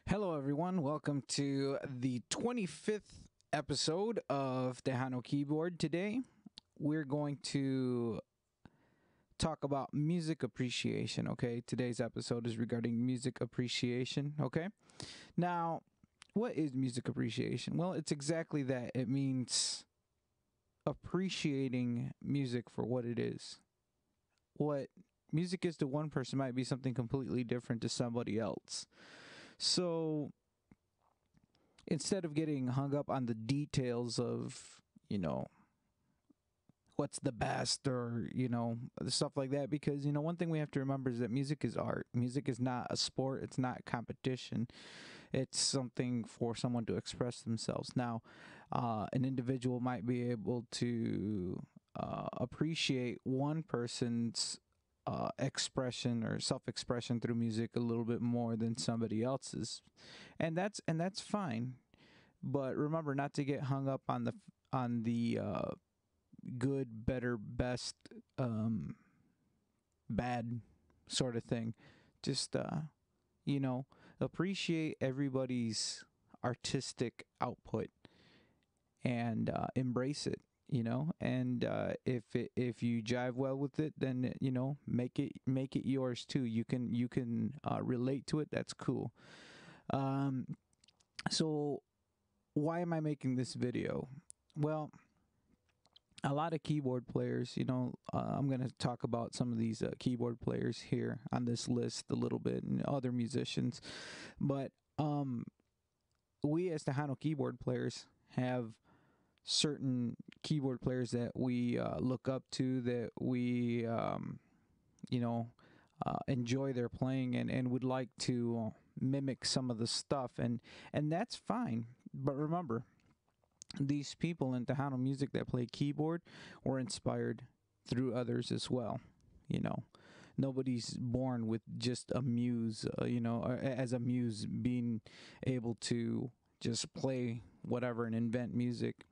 Hello, everyone. Welcome to the 25th episode of Tejano Keyboard. Today, we're going to talk about music appreciation, okay? Today's episode is regarding music appreciation, okay? Now, what is music appreciation? Well, it's exactly that. It means appreciating music for what it is. What music is to one person might be something completely different to somebody else. So, instead of getting hung up on the details of, what's the best or, stuff like that, because, one thing we have to remember is that music is art. Music is not a sport, it's not competition. It's something for someone to express themselves. Now, an individual might be able to appreciate one person's expression or self-expression through music a little bit more than somebody else's, and that's fine. But remember not to get hung up on the good, better, best, bad sort of thing. Just appreciate everybody's artistic output and embrace it. And if you jive well with it, then make it yours too. You can relate to it. That's cool. So why am I making this video? Well, a lot of keyboard players, I'm going to talk about some of these keyboard players here on this list a little bit, and other musicians. But we as Tejano keyboard players have certain keyboard players that we look up to, that we enjoy their playing, and would like to mimic some of the stuff, and that's fine. But remember, these people in Tejano music that play keyboard were inspired through others as well. Nobody's born with just a muse, as a muse, being able to just play whatever and invent music.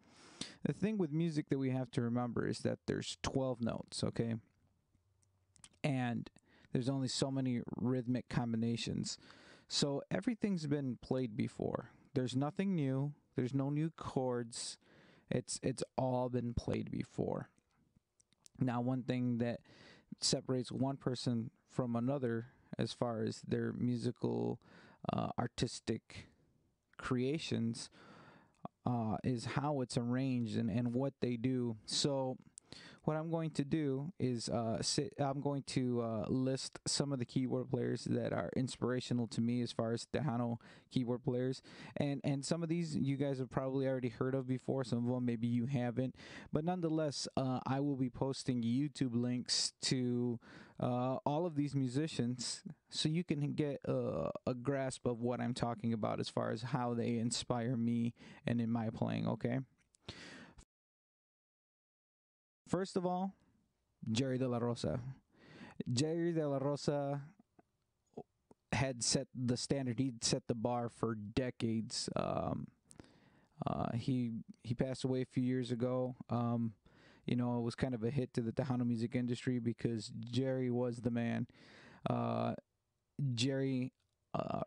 The thing with music that we have to remember is that there's 12 notes, okay? And there's only so many rhythmic combinations. So everything's been played before. There's nothing new. There's no new chords. It's all been played before. Now, one thing that separates one person from another as far as their musical, artistic creations is how it's arranged and what they do. So what I'm going to do is I'm going to list some of the keyboard players that are inspirational to me as far as Tejano keyboard players, and some of these you guys have probably already heard of before. Some of them maybe you haven't, but nonetheless, I will be posting YouTube links to all of these musicians, so you can get a grasp of what I'm talking about as far as how they inspire me and in my playing. Okay. First of all, Jerry De La Rosa. Jerry De La Rosa had set the standard. He'd set the bar for decades. He passed away a few years ago. It was kind of a hit to the Tejano music industry because Jerry was the man. Jerry,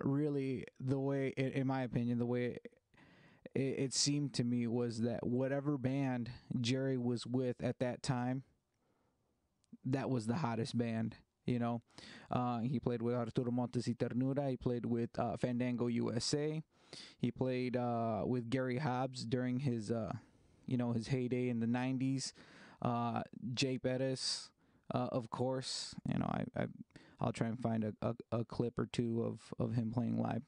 really, the way, in my opinion, the way it seemed to me was that whatever band Jerry was with at that time, that was the hottest band. He played with Arturo Montes y Ternura. He played with Fandango USA. He played with Gary Hobbs during his his heyday in the 90s. Jay Perez, of course. I'll try and find a clip or two of him playing live.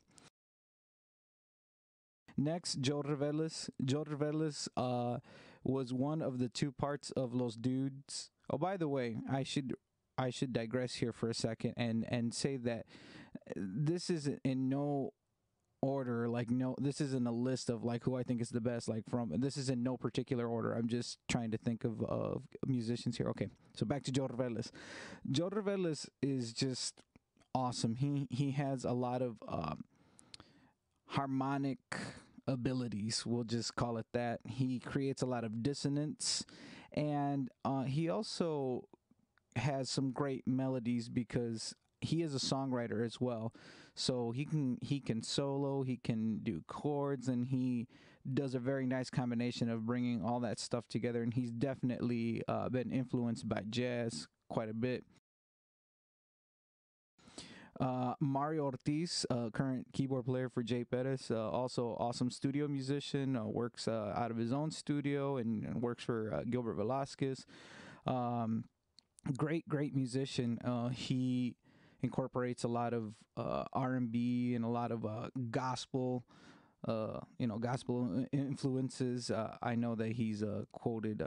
Next, Joe Reveles. Joe Reveles was one of the two parts of Los Dudes. Oh, by the way, I should digress here for a second and say that this is in no order. Like, no, this isn't a list of like who I think is the best. Like, from this is in no particular order. I'm just trying to think of musicians here. Okay, so back to Joe Reveles. Joe Reveles is just awesome. He has a lot of harmonic abilities, we'll just call it that. He creates a lot of dissonance, and he also has some great melodies because he is a songwriter as well. So he can solo, he can do chords, and he does a very nice combination of bringing all that stuff together. And he's definitely been influenced by jazz quite a bit. Mario Ortiz, current keyboard player for Jay Pettis, also awesome studio musician, works out of his own studio and works for Gilbert Velasquez. Um, great musician. He incorporates a lot of R&B and a lot of gospel, gospel influences. I know that he's quoted,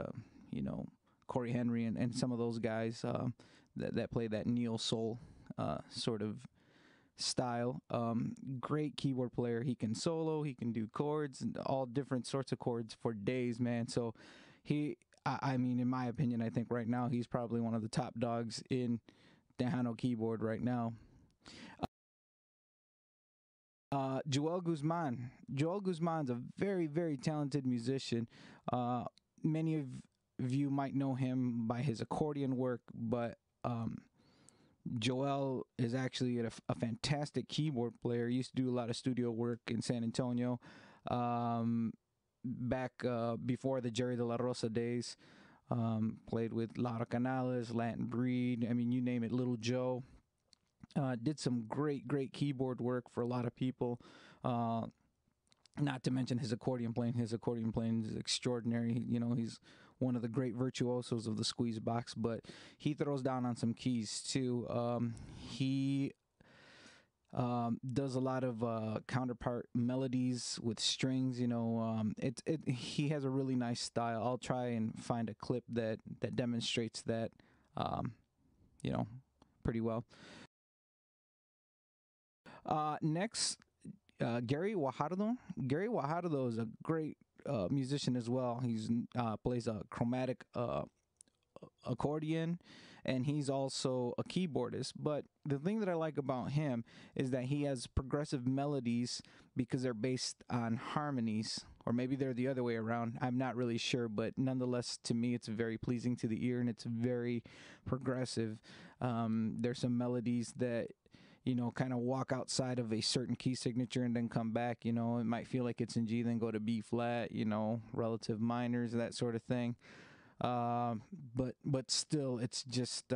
Corey Henry and some of those guys that play that neo soul sort of style. Great keyboard player. He can solo. He can do chords and all different sorts of chords for days, man. So I mean, in my opinion, I think right now he's probably one of the top dogs in Tejano keyboard right now. Joel Guzman. Joel Guzman's a very talented musician. Many of you might know him by his accordion work, but Joel is actually a fantastic keyboard player. He used to do a lot of studio work in San Antonio back before the Jerry De La Rosa days. Played with Laura Canales, Latin Breed, I mean, you name it, Little Joe. Did some great keyboard work for a lot of people. Not to mention his accordion playing. His accordion playing is extraordinary. You know, he's one of the great virtuosos of the squeeze box, but he throws down on some keys too. He does a lot of counterpart melodies with strings. He has a really nice style. I'll try and find a clip that demonstrates that, you know, pretty well. Next, Gary Guajardo. Gary Guajardo is a great musician as well. He's plays a chromatic accordion, and he's also a keyboardist. But the thing that I like about him is that he has progressive melodies because they're based on harmonies, or maybe they're the other way around. I'm not really sure, but nonetheless, to me, it's very pleasing to the ear and it's very progressive. There's some melodies that kind of walk outside of a certain key signature and then come back. It might feel like it's in G, then go to B flat, relative minors, that sort of thing. But still, it's just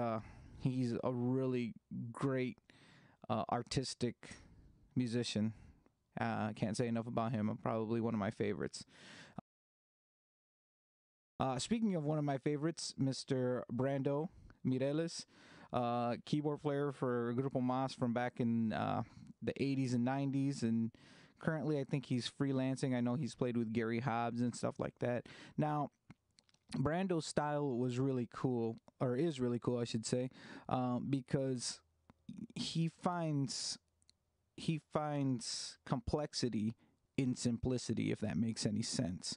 he's a really great artistic musician. I can't say enough about him. Probably one of my favorites. Speaking of one of my favorites, Mr. Brando Mireles, keyboard player for Grupo Mas from back in the 80s and 90s, and currently I think he's freelancing. I know he's played with Gary Hobbs and stuff like that. Now, Brando's style was really cool, or is really cool, I should say, because he finds complexity in simplicity, if that makes any sense.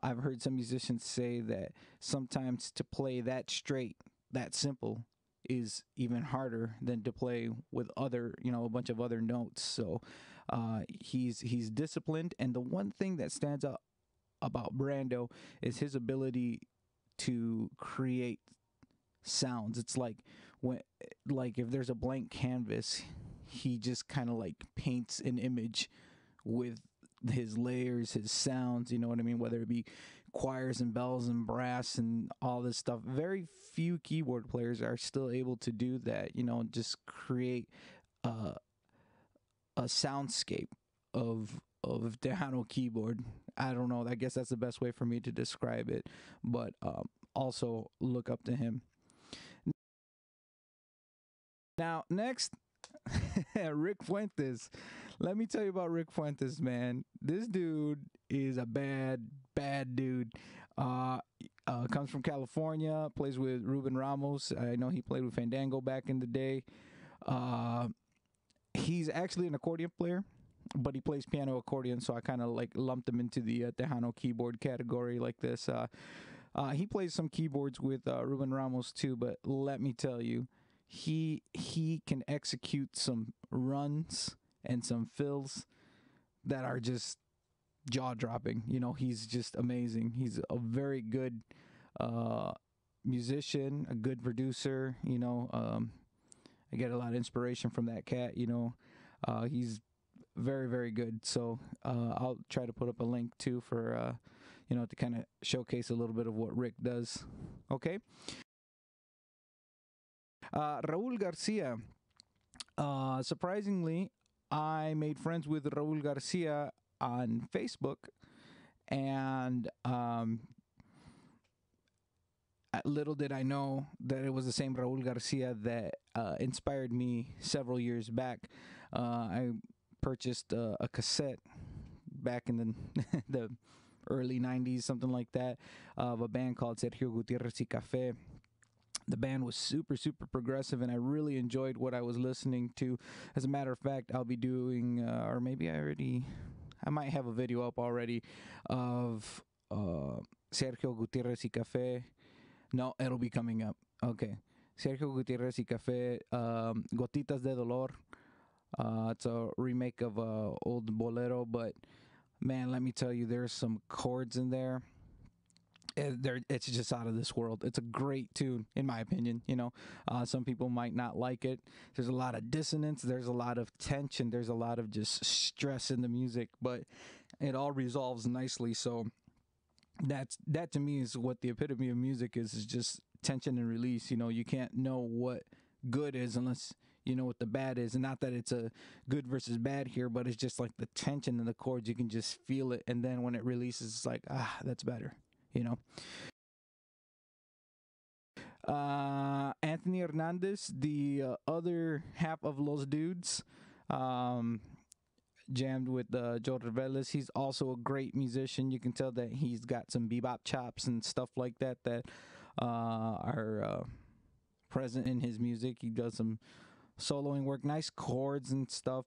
I've heard some musicians say that sometimes to play that straight, that simple, is even harder than to play with a bunch of other notes. So he's disciplined, and the one thing that stands out about Brando is his ability to create sounds. It's like if there's a blank canvas, he just kind of like paints an image with his layers, his sounds, you know what I mean? Whether it be choirs and bells and brass and all this stuff. Very few keyboard players are still able to do that, just create a soundscape of Tejano keyboard. I don't know. I guess that's the best way for me to describe it, but also look up to him. Now, next, Rick Fuentes. Let me tell you about Rick Fuentes, man. This dude is a bad dude. Comes from California, plays with Ruben Ramos. I know he played with Fandango back in the day. He's actually an accordion player, but he plays piano accordion, so I kind of like lumped him into the Tejano keyboard category like this. He plays some keyboards with Ruben Ramos too, but let me tell you, he can execute some runs and some fills that are just jaw dropping. He's just amazing. He's a very good musician, a good producer. I get a lot of inspiration from that cat. He's very, very good. So I'll try to put up a link too for to kind of showcase a little bit of what Rick does. Okay. Raul Garcia. Surprisingly, I made friends with Raul Garcia on Facebook, and little did I know that it was the same Raul Garcia that inspired me several years back. I purchased a cassette back in the the early 90s, something like that, of a band called Sergio Gutierrez y Café. The band was super, super progressive, and I really enjoyed what I was listening to. As a matter of fact, I'll be doing, or maybe I might have a video up already of Sergio Gutierrez y Café. No, it'll be coming up. Okay. Sergio Gutierrez y Café, Gotitas de Dolor. It's a remake of a old bolero, but man, let me tell you, there's some chords in there. It's just out of this world. It's a great tune, in my opinion. Some people might not like it. There's a lot of dissonance. There's a lot of tension. There's a lot of just stress in the music, but it all resolves nicely. So that to me is what the epitome of music is just tension and release. You can't know what good is unless you know what the bad is. And not that it's a good versus bad here, but it's just like the tension in the chords. You can just feel it, and then when it releases, it's like, that's better. Anthony Hernandez, the other half of Los Dudes, jammed with Joe Reveles. He's also a great musician. You can tell that he's got some bebop chops and stuff like that are present in his music. He does some soloing work, nice chords and stuff,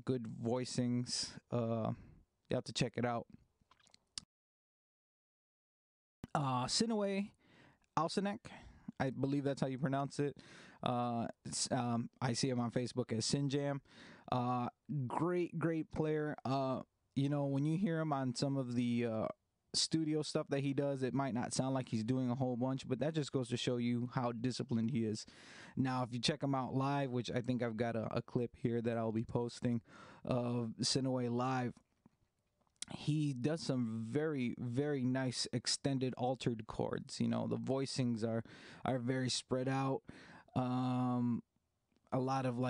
good voicings. You have to check it out. Sinaway Alsanek, I believe that's how you pronounce it. I see him on Facebook as Sinjam. Great player. When you hear him on some of the studio stuff that he does, it might not sound like he's doing a whole bunch, but that just goes to show you how disciplined he is. Now, if you check him out live, which I think I've got a clip here that I'll be posting of Sinaway live, he does some very, very nice extended altered chords. The voicings are very spread out. A lot of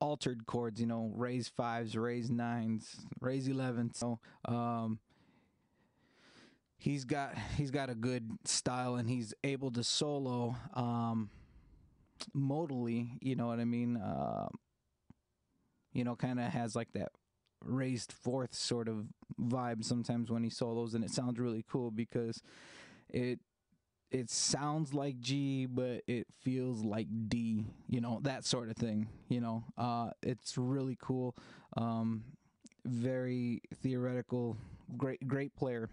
altered chords, raise fives, raise nines, raise 11s. So he's got a good style, and he's able to solo modally, you know what I mean? Kind of has like that raised fourth sort of vibe sometimes when he solos, and it sounds really cool because it sounds like G, but it feels like D, that sort of thing. It's really cool. Very theoretical, great player.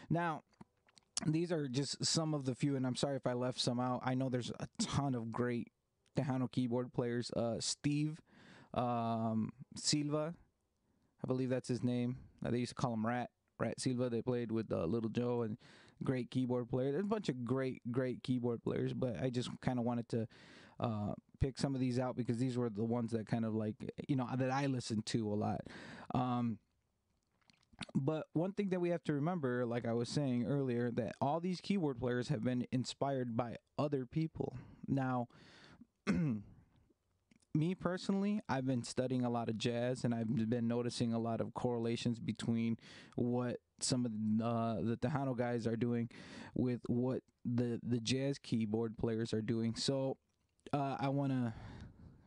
Now, these are just some of the few, and I'm sorry if I left some out. I know there's a ton of great Tejano keyboard players. Steve Silva, I believe that's his name. They used to call him Rat Silva. They played with Little Joe, and great keyboard player. There's a bunch of great keyboard players, but I just kind of wanted to pick some of these out because these were the ones that kind of that I listened to a lot. But one thing that we have to remember, like I was saying earlier, that all these keyboard players have been inspired by other people. Now, me personally, I've been studying a lot of jazz, and I've been noticing a lot of correlations between what some of the Tejano guys are doing with what the jazz keyboard players are doing. So I want to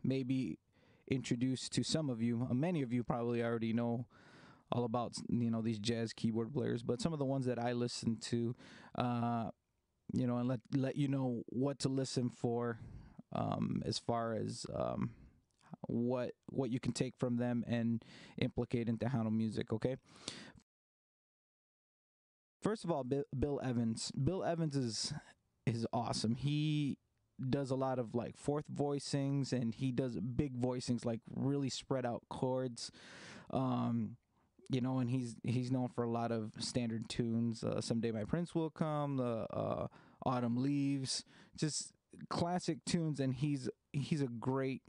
maybe introduce to some of you, many of you probably already know all about these jazz keyboard players, but some of the ones that I listen to, and let you know what to listen for. As far as what you can take from them and implicate in Tejano music, okay? First of all, Bill Evans. Bill Evans is awesome. He does a lot of like fourth voicings, and he does big voicings, like really spread out chords. And he's known for a lot of standard tunes. Someday My Prince Will Come, the Autumn Leaves, just classic tunes, and he's a great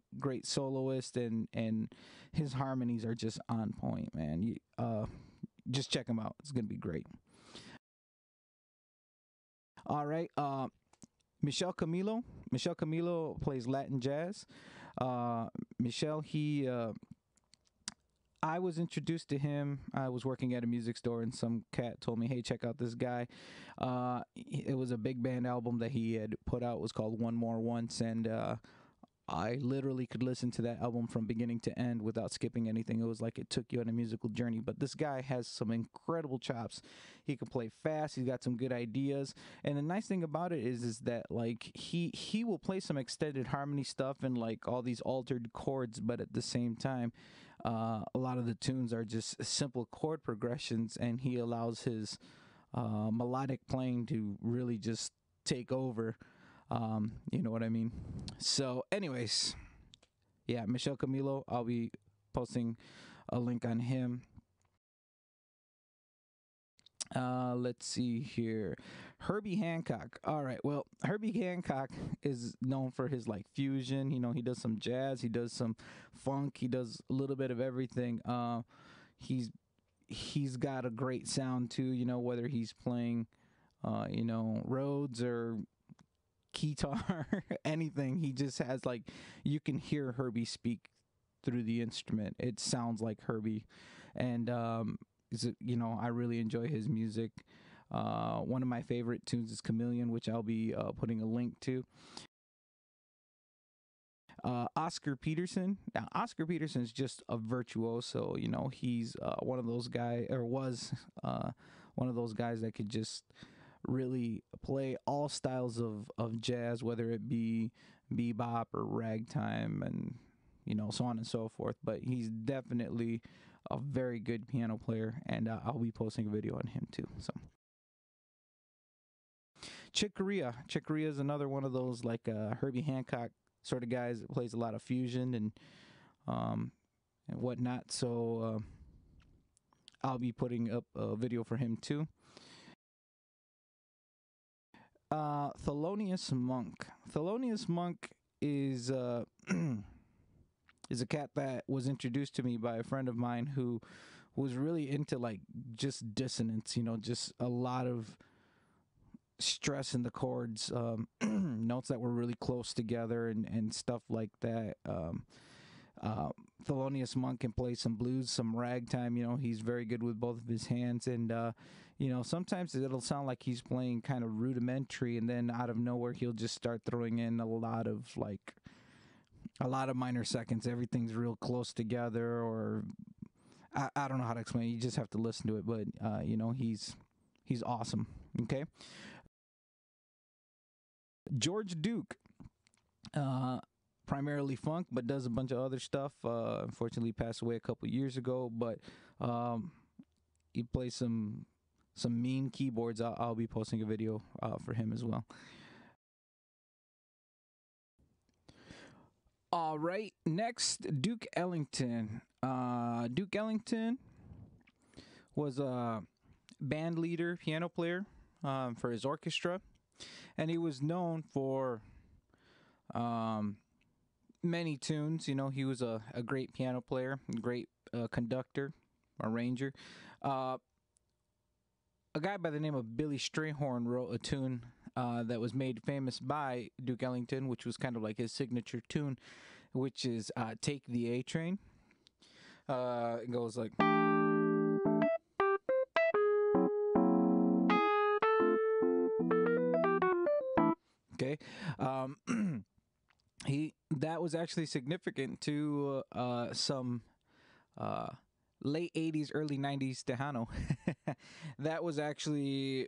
soloist, and his harmonies are just on point, man. Just check him out. It's gonna be great. All right. Michel Camilo. Michel Camilo plays Latin jazz. Uh, Michel, I was introduced to him. I was working at a music store, and some cat told me, "Hey, check out this guy." It was a big band album that he had put out. It was called One More Once, and I literally could listen to that album from beginning to end without skipping anything. It was like it took you on a musical journey. But this guy has some incredible chops. He can play fast. He's got some good ideas. And the nice thing about it is that like he will play some extended harmony stuff and like all these altered chords, but at the same time, a lot of the tunes are just simple chord progressions, and he allows his melodic playing to really just take over. You know what I mean? So, anyways, yeah, Michel Camilo. I'll be posting a link on him. Let's see here. Herbie Hancock. All right. Well, Herbie Hancock is known for his like fusion. You know, he does some jazz, he does some funk, he does a little bit of everything. He's he's got a great sound too. You know, whether he's playing, Rhodes or guitar, anything. He just has like you can hear Herbie speak through the instrument. It sounds like Herbie, and I really enjoy his music. One of my favorite tunes is Chameleon, which I'll be putting a link to. Oscar Peterson. Now, Oscar Peterson is just a virtuoso. You know, he's one of those guys, or was one of those guys that could just really play all styles of jazz, whether it be bebop or ragtime, and so on and so forth. But he's definitely a very good piano player, and I'll be posting a video on him too. So Chick Corea. Chick Corea is another one of those like Herbie Hancock sort of guys that plays a lot of fusion and whatnot. So I'll be putting up a video for him too. Thelonious Monk. Thelonious Monk is is a cat that was introduced to me by a friend of mine who was really into like just dissonance, just a lot of stress in the chords, notes that were really close together and stuff like that. Thelonious Monk can play some blues, some ragtime. He's very good with both of his hands, and sometimes it'll sound like he's playing kind of rudimentary, and then out of nowhere he'll just start throwing in a lot of minor seconds. Everything's real close together, or I don't know how to explain it. You just have to listen to it, but he's awesome. Okay. George Duke, primarily funk, but does a bunch of other stuff. Unfortunately, passed away a couple years ago, but he plays some mean keyboards. I'll be posting a video for him as well. All right, next, Duke Ellington. Duke Ellington was a band leader, piano player for his orchestra, and he was known for many tunes. He was a great piano player, great conductor, arranger. A guy by the name of Billy Strayhorn wrote a tune that was made famous by Duke Ellington, which was kind of like his signature tune, which is Take the A Train. It goes like... Okay. That was actually significant to some late 80s, early 90s Tejano. That was actually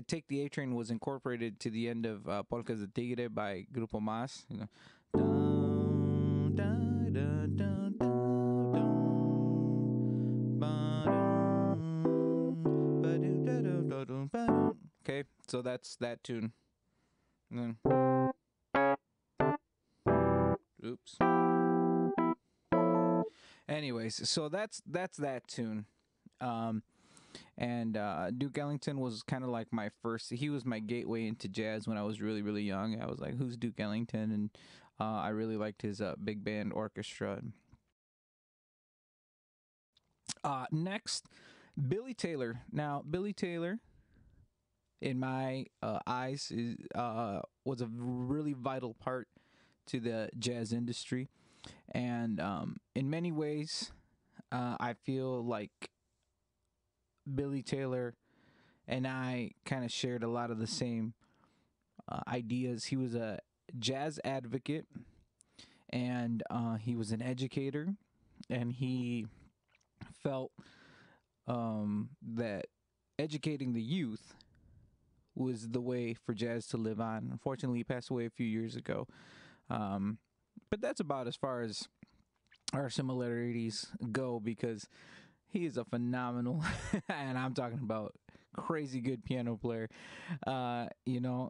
Take the A Train was incorporated to the end of Polkas de Tigre by Grupo Más. Dun, dun, dun, dun, dun, dun, ba-dum, ba-dum, ba-dum. Okay, so that's that tune. And then, oops. Anyways, so that's that tune. And Duke Ellington was kind of like my first. He was my gateway into jazz when I was really really young. I was like, "Who's Duke Ellington?" And I really liked his big band orchestra. Next, Billy Taylor. Now, Billy Taylor, in my eyes, was a really vital part to the jazz industry, and in many ways, I feel like Billy Taylor and I kind of shared a lot of the same ideas. He was a jazz advocate, and he was an educator, and he felt that educating the youth was the way for jazz to live on. Unfortunately, he passed away a few years ago. Um, but that's about as far as our similarities go, because he is a phenomenal, and I'm talking about crazy good piano player.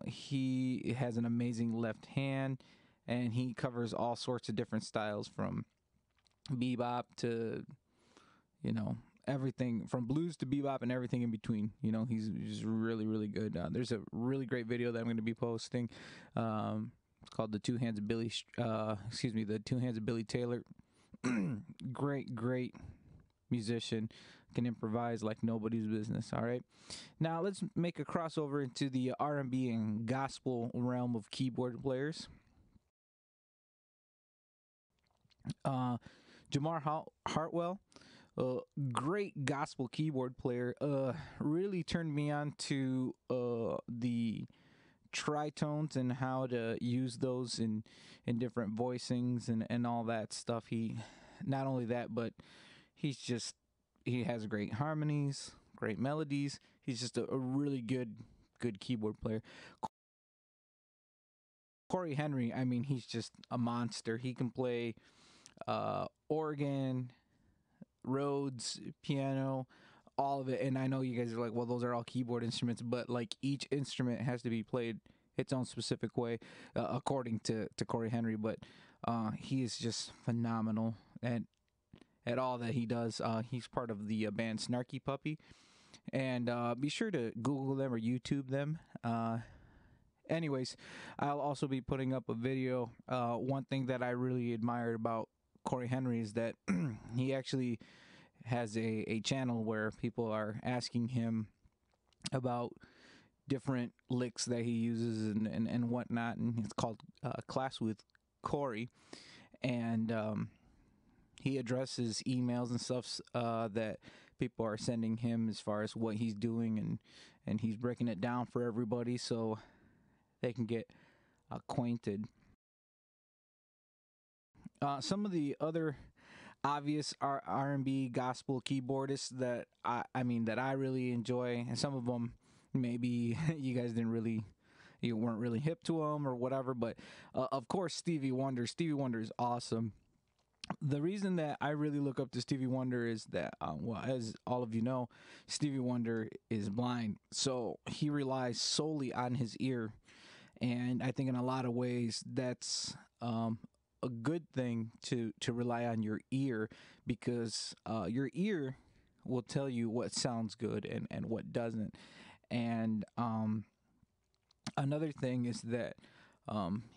He has an amazing left hand, and he covers all sorts of different styles from bebop to, you know, everything from blues to bebop and everything in between. He's really, really good. There's a really great video that I'm going to be posting. It's called the Two Hands of Billy, the Two Hands of Billy Taylor. Great musician, can improvise like nobody's business. All right, now let's make a crossover into the R&B and gospel realm of keyboard players. Jamar Hartwell, great gospel keyboard player, really turned me on to the tritones and how to use those in different voicings and all that stuff. He, not only that, but he has great harmonies, great melodies. He's just a really good keyboard player. Corey Henry, I mean, he's just a monster. He can play organ, Rhodes, piano, all of it. And I know you guys are like, well, those are all keyboard instruments, but like each instrument has to be played its own specific way, according to Corey Henry. But he is just phenomenal at all that he does. He's part of the band Snarky Puppy, and be sure to Google them or YouTube them. Anyways, I'll also be putting up a video. One thing that I really admired about Corey Henry is that he actually has a channel where people are asking him about different licks that he uses and whatnot, and it's called Class with Corey, and he addresses emails and stuff that people are sending him as far as what he's doing, and he's breaking it down for everybody so they can get acquainted. Some of the other obvious R&B gospel keyboardists that I really enjoy, and some of them maybe you guys you weren't really hip to them or whatever, but of course Stevie Wonder. Stevie Wonder is awesome. The reason that I really look up to Stevie Wonder is that, well, as all of you know, Stevie Wonder is blind, so he relies solely on his ear, and I think in a lot of ways that's a good thing to rely on your ear, because your ear will tell you what sounds good and what doesn't. And another thing is that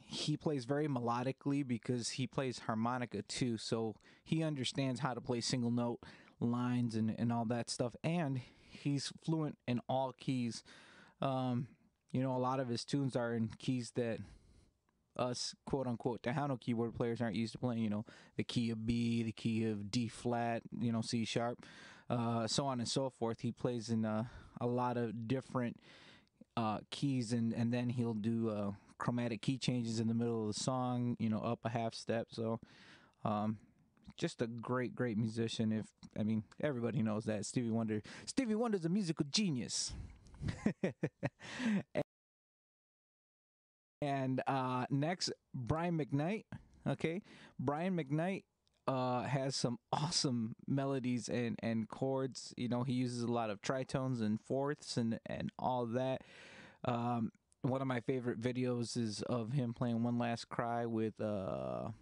he plays very melodically because he plays harmonica too, so he understands how to play single note lines and all that stuff, and he's fluent in all keys. A lot of his tunes are in keys that us quote unquote Tejano keyboard players aren't used to playing, the key of B, the key of D flat, C sharp, so on and so forth. He plays in a lot of different keys, and then he'll do chromatic key changes in the middle of the song, up a half step. So just a great musician. Everybody knows that Stevie Wonder's a musical genius. And next, Brian McKnight. Okay, Brian McKnight has some awesome melodies and chords. He uses a lot of tritones and fourths and all that. One of my favorite videos is of him playing One Last Cry with I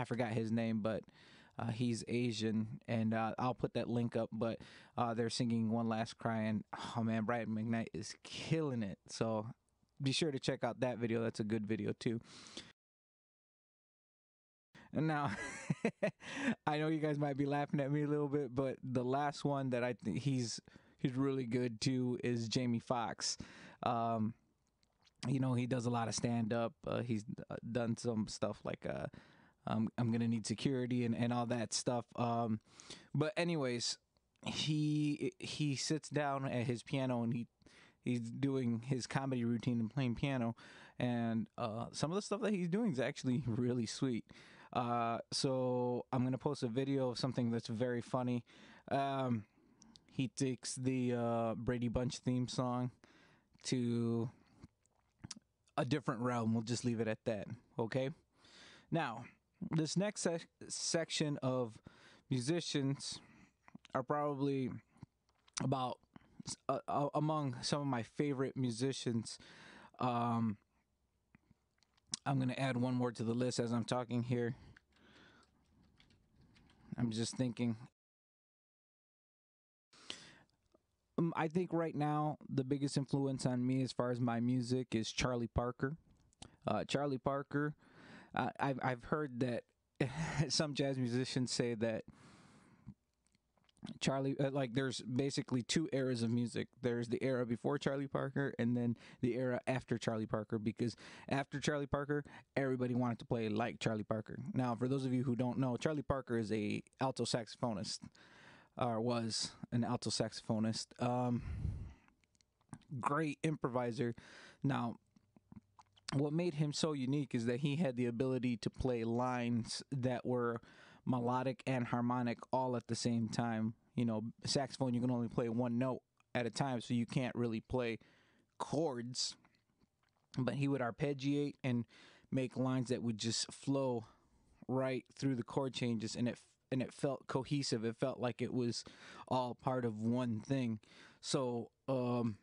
forgot his name, but He's Asian, and I'll put that link up. But they're singing "One Last Cry," and oh man, Brian McKnight is killing it. So be sure to check out that video. That's a good video too. And now, I know you guys might be laughing at me a little bit, but the last one that I think he's really good too is Jamie Foxx. Um, he does a lot of stand up. He's done some stuff like I'm gonna need security and all that stuff. But anyways, he sits down at his piano and he's doing his comedy routine and playing piano, and some of the stuff that he's doing is actually really sweet. So I'm gonna post a video of something that's very funny. Um, he takes the Brady Bunch theme song to a different realm. We'll just leave it at that. Okay. Now, this next section of musicians are probably about among some of my favorite musicians. Um, I'm going to add one more to the list as I'm talking here. I'm just thinking. I think right now the biggest influence on me as far as my music is Charlie Parker. Charlie Parker. I've heard that some jazz musicians say that Charlie, like, there's basically two eras of music. There's the era before Charlie Parker, and then the era after Charlie Parker. Because after Charlie Parker, everybody wanted to play like Charlie Parker. Now, for those of you who don't know, Charlie Parker is a alto saxophonist, or was an alto saxophonist. Great improviser. Now, what made him so unique is that he had the ability to play lines that were melodic and harmonic all at the same time. Saxophone, you can only play one note at a time, so you can't really play chords. But he would arpeggiate and make lines that would just flow right through the chord changes, and it felt cohesive. It felt like it was all part of one thing. So I'm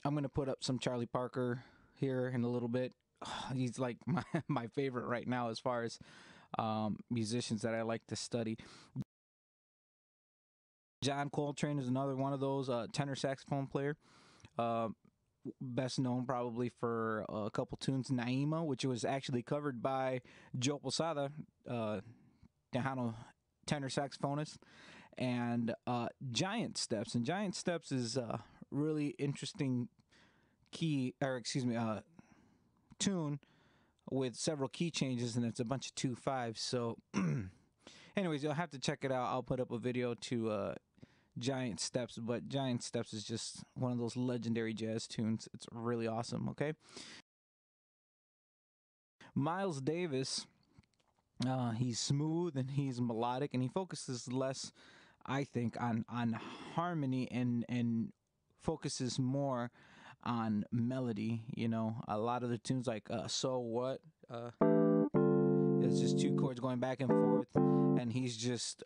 gonna put up some Charlie Parker here in a little bit. He's like my favorite right now as far as musicians that I like to study. John Coltrane is another one of those, tenor saxophone player. Uh, Best known probably for a couple tunes, Naima, which was actually covered by Joe Posada, Tejano tenor saxophonist, and Giant Steps. And Giant Steps is a really interesting tune with several key changes, and it's a bunch of 2/5. So, anyways, you'll have to check it out. I'll put up a video to Giant Steps, but Giant Steps is just one of those legendary jazz tunes. It's really awesome. Okay, Miles Davis. He's smooth and he's melodic, and he focuses less, I think, on harmony and focuses more on melody. A lot of the tunes like "So What," it's just two chords going back and forth, and he's just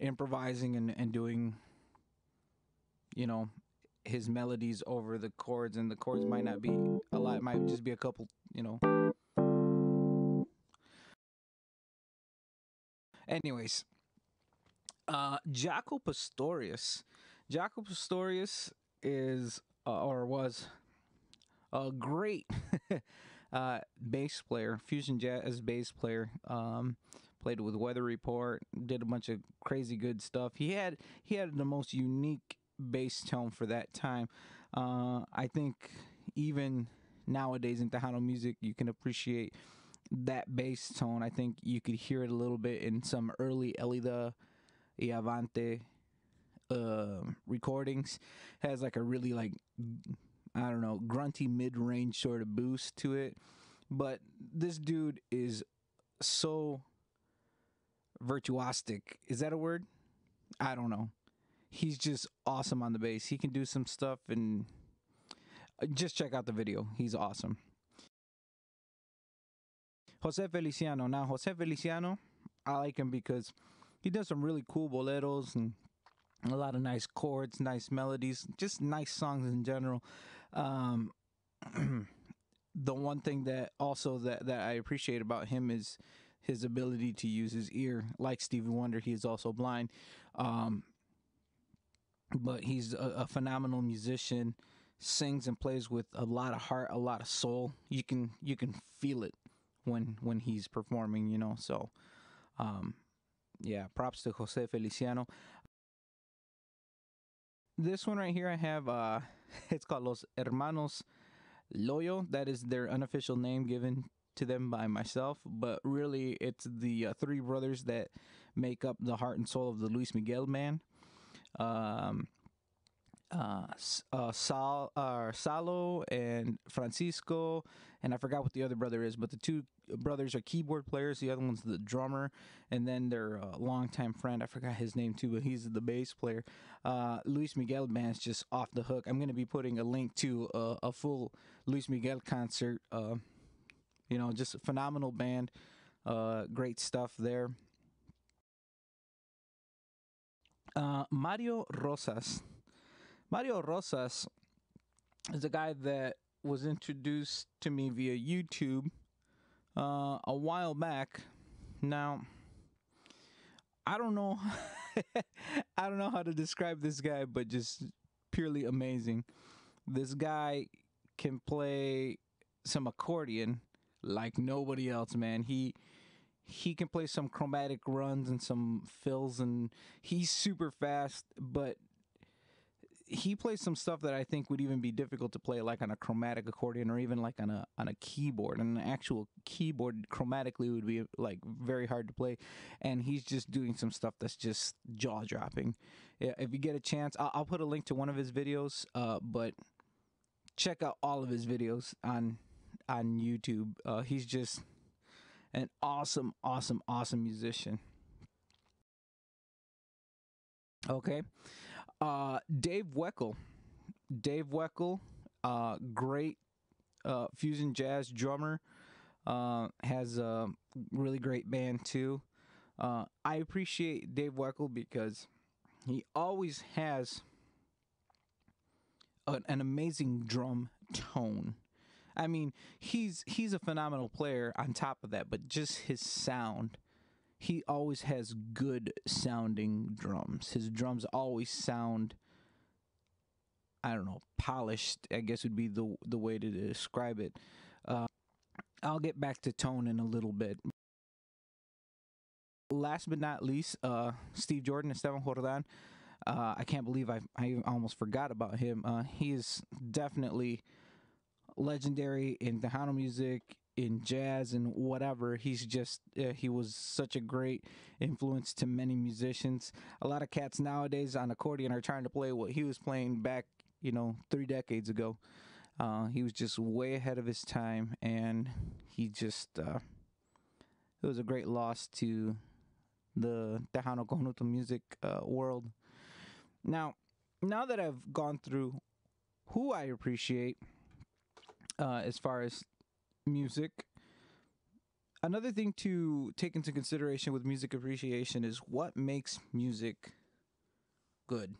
improvising and doing, his melodies over the chords, and the chords might not be a lot. It might just be a couple. Anyways, Jaco Pastorius. Jaco Pastorius is or was a great bass player, fusion jazz bass player. Played with Weather Report, did a bunch of crazy good stuff. He had the most unique bass tone for that time. I think even nowadays in Tejano music, you can appreciate that bass tone. I think you could hear it a little bit in some early Elida y Avante recordings. Has like a really, like, I don't know, grunty mid-range sort of boost to it. But this dude is so virtuosic. Is that a word? I don't know. He's just awesome on the bass. He can do some stuff, and just check out the video. He's awesome. Jose Feliciano. Now, Jose Feliciano, I like him because he does some really cool boleros and a lot of nice chords, nice melodies, just nice songs in general. The one thing that I appreciate about him is his ability to use his ear. Like Stevie Wonder, he is also blind, um, but he's a phenomenal musician. Sings and plays with a lot of heart, a lot of soul. You can feel it when he's performing. So um, yeah, props to Jose Feliciano. This one right here, I have it's called Los Hermanos Loyo. That is their unofficial name given to them by myself, but really it's the three brothers that make up the heart and soul of the Luis Miguel band. Um, Salo and Francisco, and I forgot what the other brother is, but the two brothers are keyboard players. The other one's the drummer, and then their longtime friend, I forgot his name too, but he's the bass player. Luis Miguel band's just off the hook. I'm gonna be putting a link to a full Luis Miguel concert. Just a phenomenal band. Great stuff there. Mario Rosas. Mario Rosas is a guy that was introduced to me via YouTube a while back. Now, I don't know, I don't know how to describe this guy, but just purely amazing. This guy can play some accordion like nobody else, man. He can play some chromatic runs and some fills, and he's super fast, but he plays some stuff that I think would even be difficult to play, like on a chromatic accordion or even like on a keyboard. And an actual keyboard chromatically would be like very hard to play. And he's just doing some stuff that's just jaw dropping. Yeah, if you get a chance, I'll put a link to one of his videos. But check out all of his videos on YouTube. He's just an awesome, awesome, awesome musician. Okay. Dave Weckl. Dave Weckl, great fusion jazz drummer. Has a really great band too. I appreciate Dave Weckl because he always has an amazing drum tone. I mean, he's a phenomenal player on top of that, but just his sound. He always has good sounding drums. His drums always sound, I don't know, polished, I guess would be the way to describe it. I'll get back to tone in a little bit. Last but not least, Steve Jordan, Esteban Jordan. I can't believe I almost forgot about him. He is definitely legendary in Tejano music, in jazz, and whatever. He's just he was such a great influence to many musicians. A lot of cats nowadays on accordion are trying to play what he was playing back, 3 decades ago. He was just way ahead of his time, and he just it was a great loss to the Tejano Conjunto music world. Now that I've gone through who I appreciate as far as music, another thing to take into consideration with music appreciation is what makes music good.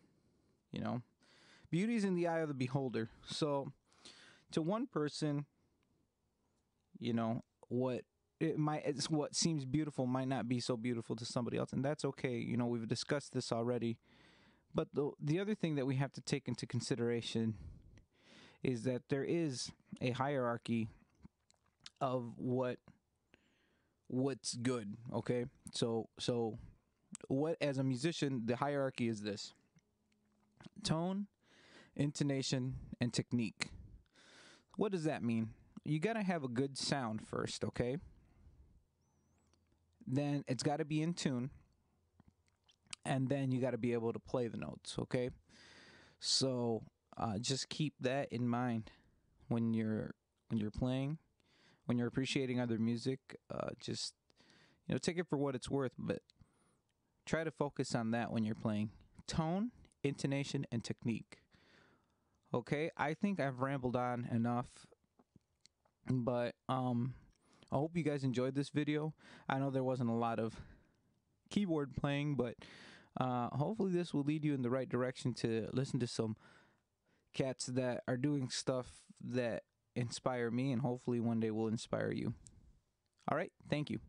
Beauty's in the eye of the beholder. So to one person, what seems beautiful might not be so beautiful to somebody else, and that's okay. We've discussed this already. But the other thing that we have to take into consideration is that there is a hierarchy of what's good. Okay, so what, as a musician, the hierarchy is this: tone, intonation, and technique. What does that mean? You gotta have a good sound first, okay? Then it's gotta be in tune, and then you gotta be able to play the notes, okay? So just keep that in mind when you're playing, when you're appreciating other music. Just take it for what it's worth, but try to focus on that when you're playing: tone, intonation, and technique. Okay, I think I've rambled on enough, but I hope you guys enjoyed this video. I know there wasn't a lot of keyboard playing, but hopefully this will lead you in the right direction to listen to some cats that are doing stuff that inspire me, and hopefully one day will inspire you. All right, thank you.